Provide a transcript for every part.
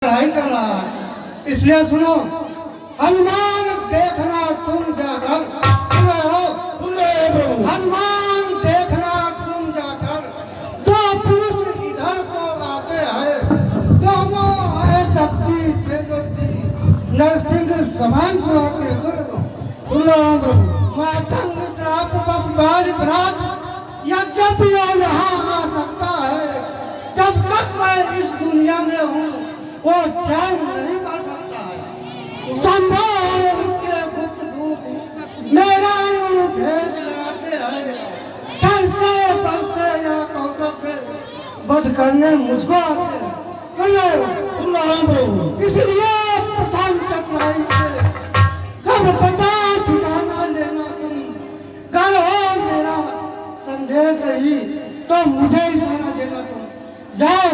पढ़ाई कर रहा है। इसलिए सुनो, हनुमान देखना तुम जाकर, सुन रहे हो? सुन रहे हो प्रभु। हनुमान देखना तुम जाकर, दो पुरुष इधर को आते हैं, दोनों है शक्ति तेजस्वी, नरसिंह समान सुनाते। सुन रहा हूँ प्रभु। मातंग श्राप बस बाज भ्रात यद्यपि वो यहाँ आ सकता है, जब तक मैं इस दुनिया में हूँ वो चैन नहीं कर सकता है। संभव है उसके गुप्त दूत मेरा रूप भेज लगाते हैं, चलते बढ़ते या कौशल से वध करने मुझको आते हैं। सुन रहा हूँ प्रभु। इसलिए प्रथम चतुराई से कब पता ठिकाना लेना तुम, कल हो मेरा संदेश ही तो मुझे ही सुना देना तुम। जाओ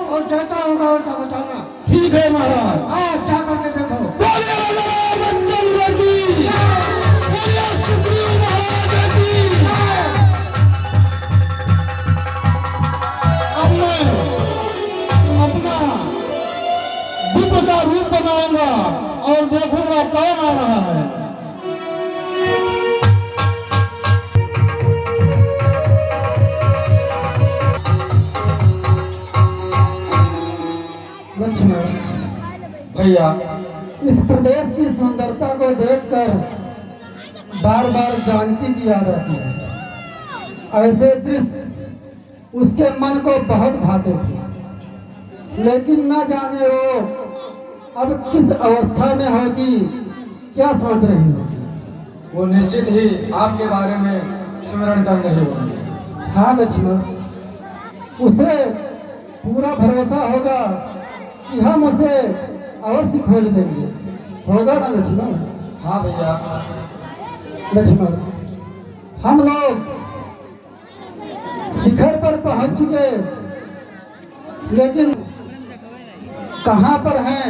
और जैसा होगा वैसा बताना। ठीक है महाराज। आज जा करके देखो। बोले रामचंद्र की, बोले सुग्रीव महाराज की। अब मैं अपना विप्र का रूप बनाऊंगा और देखूंगा कौन आ रहा है। लक्ष्मण भैया, इस प्रदेश की सुंदरता को देखकर बार बार जानकी की याद आती है। ऐसे दृश्य उसके मन को बहुत भाते थे, लेकिन न जाने वो अब किस अवस्था में होगी, क्या सोच रही होगी। वो निश्चित ही आपके बारे में स्मरण कर रही होगी। हाँ लक्ष्मण, उसे पूरा भरोसा होगा कि हम उसे अवश्य खोज लेंगे। होगा ना लक्ष्मण? हाँ भैया। लक्ष्मण, हम लोग शिखर पर पहुंच चुके, लेकिन कहाँ पर हैं,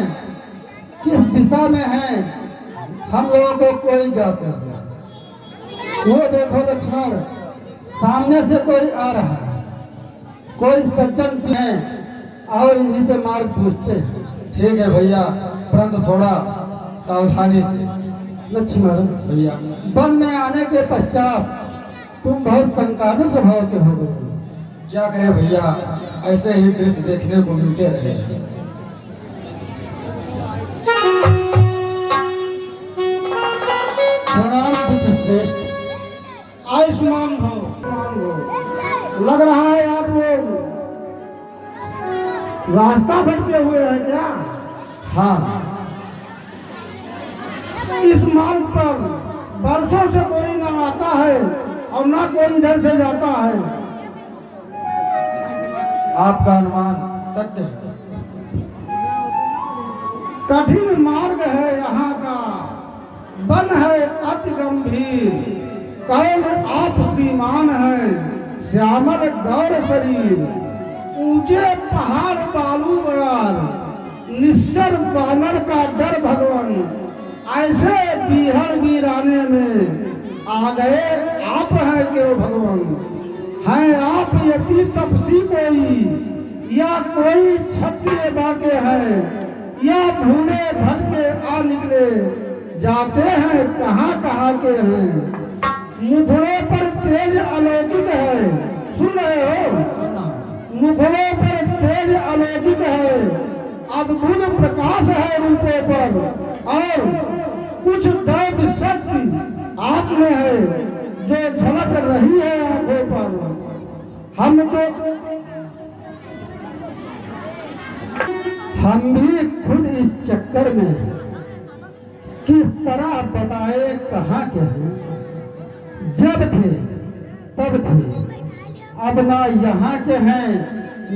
किस दिशा में हैं, हम लोगों को कोई ज्ञात नहीं। वो देखो लक्ष्मण, सामने से कोई आ रहा है, कोई सज्जन है, और इन्हीं से मार्ग पूछते हैं। ठीक है भैया, परंतु थोड़ा सावधानी से। लक्ष्मण भैया, वन में आने के पश्चात तुम बहुत संकालु स्वभाव के हो गए। क्या करें भैया, ऐसे ही दृश्य देखने को मिलते रहे। प्रणाम विप्र आयुष्मान हो। लग रहा है आप लोग रास्ता भटके हुए हैं क्या? हाँ, इस मार्ग पर बरसों से कोई न आता है और न कोई इधर से जाता है। आपका अनुमान सत्य है। कठिन मार्ग है यहाँ का, वन है अति गंभीर, कौन आप श्रीमान है, श्यामल गौर शरीर, ऊंचे पहाड़ बालू बयार, निश्चर बानर का डर भगवान, ऐसे बिहड़ वीराने में आ गए आप हैं क्यों भगवान। हैं आप यति तपसी कोई, या कोई क्षत्रिय बाके हैं, या भूले भटके आ निकले, जाते हैं कहाँ कहाँ के हैं। मुखड़ों पर तेज अलौकिक है, सुन रहे हो? मुखड़ों पर तेज अलौकिक है, अद्भुत प्रकाश है रूपों पर, और कुछ दैव शक्ति आप में है जो झलक रही है आंखों पर। हम भी खुद इस चक्कर में किस तरह बताए कहाँ के हैं। जब थे तब थे, अब ना यहाँ के हैं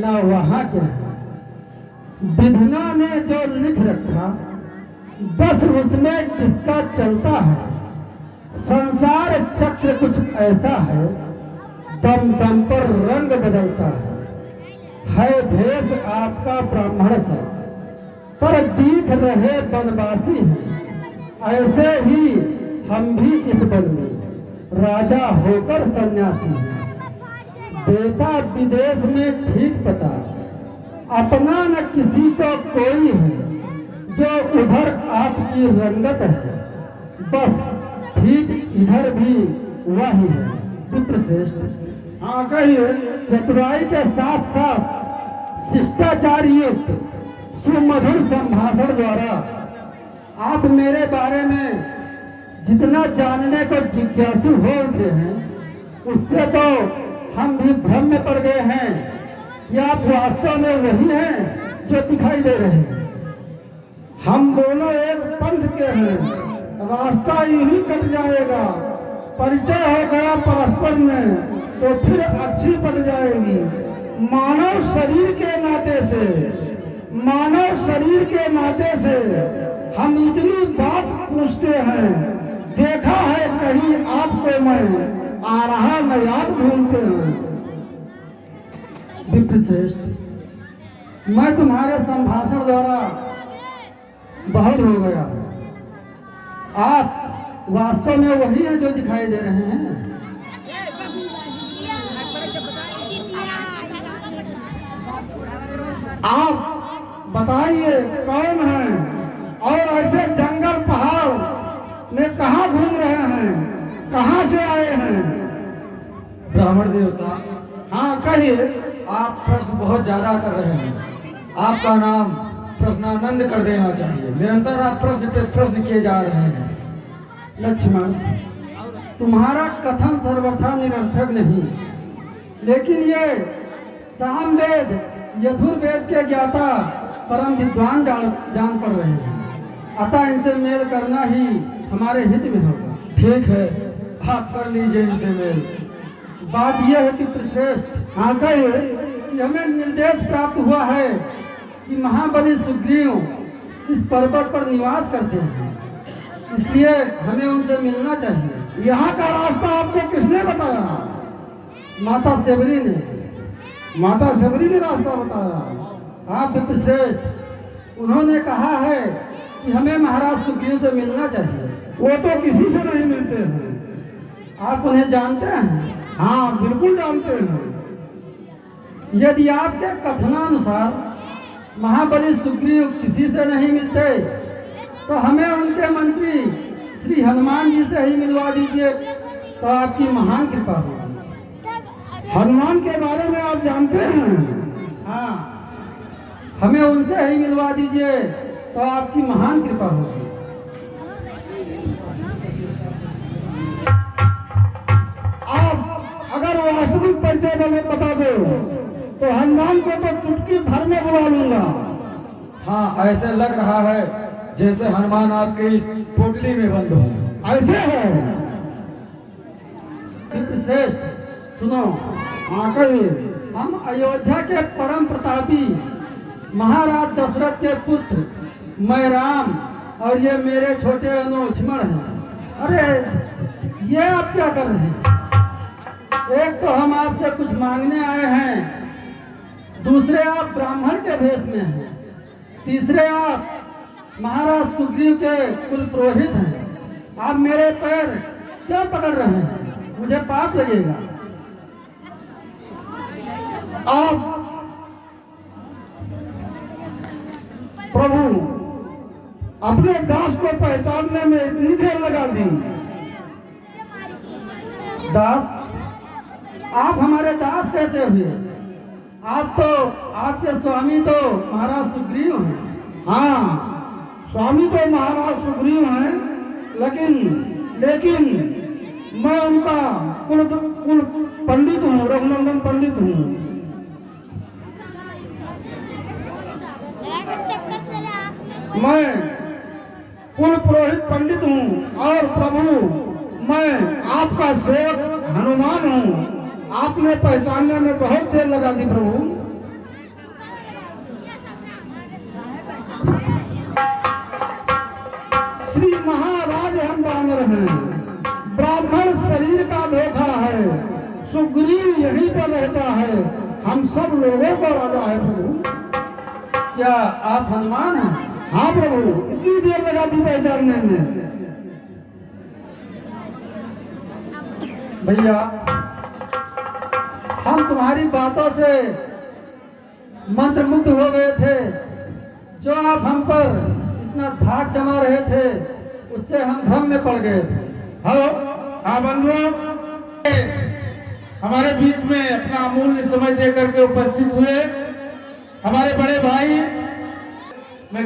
ना वहाँ के हैं। विधना ने जो लिख रखा बस उसमें किसका चलता है। संसार चक्र कुछ ऐसा है, दम दम पर रंग बदलता है भेष आपका ब्राह्मण सा, पर दिख रहे वनवासी हैं। ऐसे ही हम भी इस वन में राजा होकर सन्यासी हैं। देता विदेश में ठीक पता, अपना न किसी को कोई है, जो उधर आपकी रंगत है, बस ठीक इधर भी वही है। विप्रश्रेष्ठ, हाँ कहिए। चतुराई के साथ साथ शिष्टाचार युक्त सुमधुर संभाषण द्वारा आप मेरे बारे में जितना जानने को जिज्ञासु हो उठे हैं, उससे तो हम भी भ्रम में पड़ गए हैं कि आप वास्तव में वही हैं जो दिखाई दे रहे हैं। हम दोनों एक पंथ के हैं, रास्ता यूं कट जाएगा। परिचय हो गया परस्पर में तो फिर अच्छी पड़ जाएगी। मानव शरीर के नाते से हम इतनी बात पूछते हैं। देखा है कहीं आपको मैं, आ रहा न याद ढूंढते हैं। विप्रश्रेष्ठ, मैं तुम्हारे संभाषण द्वारा बहुत हो गया। आप वास्तव में वही है जो दिखाई दे रहे हैं। आप बताइए कौन हैं और ऐसे जंगल पहाड़ में कहाँ घूम रहे हैं, कहाँ से आए हैं? ब्राह्मण देवता, हाँ कहिए। आप प्रश्न बहुत ज्यादा कर रहे हैं। आपका नाम प्रश्नानंद कर देना चाहिए। निरंतर आप प्रश्न पे प्रश्न किए जा रहे हैं। लक्ष्मण, तुम्हारा कथन सर्वथा निरर्थक नहीं, लेकिन ये सामवेद यजुर्वेद के ज्ञाता परम विद्वान जान पड़ रहे हैं। अतः इनसे मेल करना ही हमारे हित में होगा। ठीक है, आप कर लीजिए इनसे मेल। बात यह है कि विप्रश्रेष्ठ, हाँ कहिए। कि हमें निर्देश प्राप्त हुआ है कि महाबली सुग्रीव इस पर्वत पर निवास करते हैं, इसलिए हमें उनसे मिलना चाहिए। यहाँ का रास्ता आपको किसने बताया? माता सेवरी ने। माता सबरी ने रास्ता बताया। आप विप्रश्रेष्ठ, उन्होंने कहा है कि हमें महाराज सुग्रीव से मिलना चाहिए। वो तो किसी से नहीं मिलते हैं। आप उन्हें जानते हैं? हाँ बिल्कुल जानते हैं। यदि आपके कथनानुसार महाबली सुग्रीव किसी से नहीं मिलते, तो हमें उनके मंत्री श्री हनुमान जी से ही मिलवा दीजिए, तो आपकी महान कृपा होगी। हनुमान के बारे में आप जानते हैं? हाँ, हमें उनसे ही मिलवा दीजिए, तो आपकी महान कृपा होगी। आप अगर वास्तविक परिचय हमें बता दो तो हनुमान को तो चुटकी भर में बुला लूंगा। हाँ, ऐसे लग रहा है जैसे हनुमान आपके इस पोटली में बंद हो। ऐसे है? विप्रश्रेष्ठ, सुनो। हाँ कहिए। हम अयोध्या के परम प्रतापी महाराज दशरथ के पुत्र मैं राम और ये मेरे छोटे अनु लक्ष्मण हैं। अरे ये आप क्या कर रहे हैं? एक तो हम आपसे कुछ मांगने आए हैं, दूसरे आप ब्राह्मण के भेष में हैं, तीसरे आप महाराज सुग्रीव के कुल पुरोहित हैं। आप मेरे पैर क्यों पकड़ रहे हैं? मुझे पाप लगेगा। आप प्रभु अपने दास को पहचानने में इतनी देर लगा दी। दास? आप हमारे दास कैसे हुए? आप तो, आपके स्वामी तो महाराज सुग्रीव हैं। हाँ, स्वामी तो महाराज सुग्रीव हैं, लेकिन मैं उनका कुल पंडित हूँ, रघुनंदन पंडित हूँ। मैं कुल पुरोहित पंडित हूँ और प्रभु मैं आपका सेवक हनुमान हूँ। आपने पहचानने में बहुत देर लगा दी प्रभु। श्री महाराज हम बानर हैं, ब्राह्मण शरीर का धोखा है, सुग्रीव यहीं पर रहता है, हम सब लोगों को राजा है प्रभु। क्या आप हनुमान हैं? हाँ प्रभु, इतनी देर लगा दी पहचानने में। भैया, हम तुम्हारी बातों से मंत्र मुग्ध हो गए थे। जो आप हम पर इतना धाक जमा रहे थे उससे हम भ्रम में पड़ गए थे। हेलो, हाँ बंधुओं, हमारे बीच में अपना अमूल्य समय दे करके उपस्थित हुए हमारे बड़े भाई